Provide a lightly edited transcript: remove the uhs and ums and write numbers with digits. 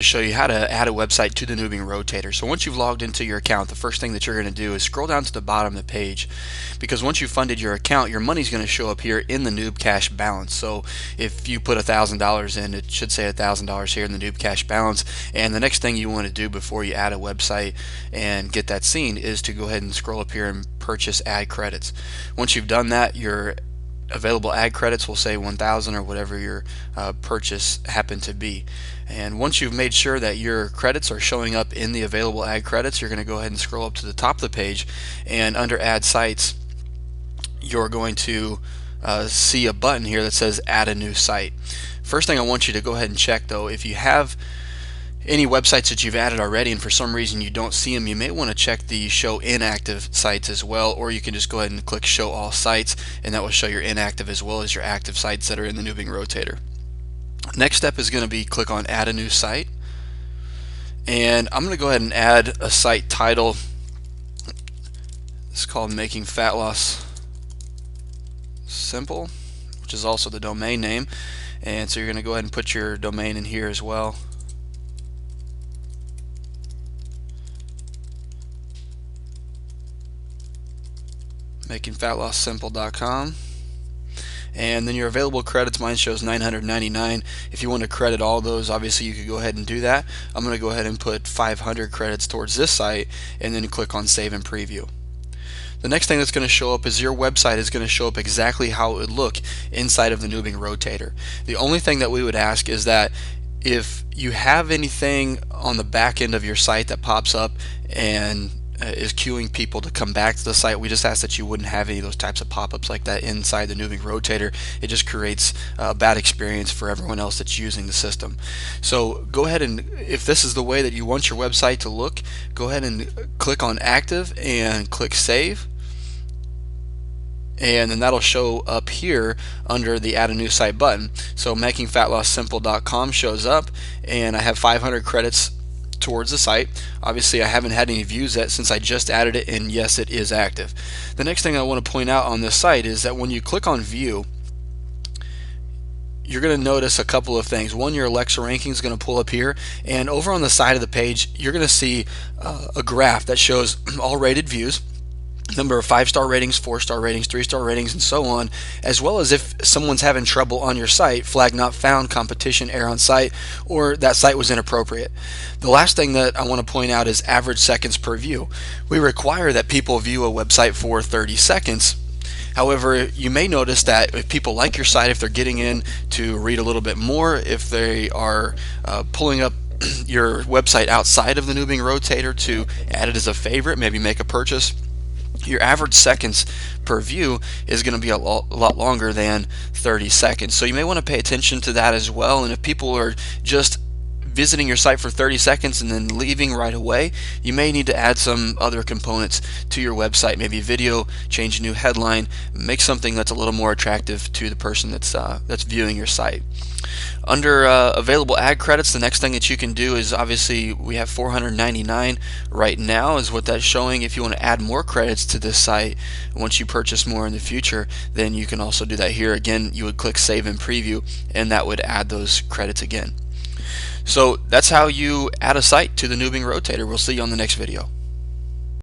Show you how to add a website to the Nubing Rotator. So once you've logged into your account, the first thing that you're going to do is scroll down to the bottom of the page, because once you've funded your account, your money's going to show up here in the Noob Cash balance. So if you put $1,000 in, it should say $1,000 here in the Noob Cash balance. And the next thing you want to do before you add a website and get that seen is to go ahead and scroll up here and purchase ad credits. Once you've done that, your available ad credits will say 1,000 or whatever your purchase happened to be. And once you've made sure that your credits are showing up in the available ad credits, you're going to go ahead and scroll up to the top of the page, and under Add Sites you're going to see a button here that says Add a New Site. First thing I want you to go ahead and check, though, if you have any websites that you've added already and for some reason you don't see them, you may want to check the Show Inactive Sites as well, or you can just go ahead and click Show All Sites, and that will show your inactive as well as your active sites that are in the Nubing Rotator. Next step is going to be click on Add a New Site, and I'm going to go ahead and add a site title. It's called Making Fat Loss Simple, which is also the domain name, and so you're going to go ahead and put your domain in here as well. makingfatlossimple.com, and then your available credits, mine shows 999. If you want to credit all those, obviously you could go ahead and do that. I'm going to go ahead and put 500 credits towards this site, and then click on Save and Preview. The next thing that's going to show up is your website is going to show up exactly how it would look inside of the Nubing Rotator. The only thing that we would ask is that if you have anything on the back end of your site that pops up and is queuing people to come back to the site, we just ask that you wouldn't have any of those types of pop-ups like that inside the Nubing Rotator. It just creates a bad experience for everyone else that's using the system. So go ahead and, if this is the way that you want your website to look, go ahead and click on Active and click Save, and then that'll show up here under the Add a New Site button. So makingfatlossimple.com shows up, and I have 500 credits towards the site. Obviously I haven't had any views yet since I just added it, and yes, it is active. The next thing I want to point out on this site is that when you click on View, you're going to notice a couple of things. One, your Alexa ranking is going to pull up here, and over on the side of the page you're going to see a graph that shows all rated views, number of 5-star ratings, 4-star ratings, 3-star ratings, and so on, as well as if someone's having trouble on your site, flag not found, competition, error on site, or that site was inappropriate. The last thing that I want to point out is average seconds per view. We require that people view a website for 30 seconds. However, you may notice that if people like your site, if they're getting in to read a little bit more, if they are pulling up your website outside of the Nubing Rotator to add it as a favorite, maybe make a purchase, your average seconds per view is going to be a lot longer than 30 seconds. So you may want to pay attention to that as well. And if people are just visiting your site for 30 seconds and then leaving right away, you may need to add some other components to your website, maybe video, change a new headline, make something that's a little more attractive to the person that's viewing your site. Under available ad credits, the next thing that you can do is, obviously we have 499 right now is what that's showing. If you want to add more credits to this site once you purchase more in the future, then you can also do that here. Again, you would click Save and Preview, and that would add those credits again. So that's how you add a site to the Nubing Rotator. We'll see you on the next video.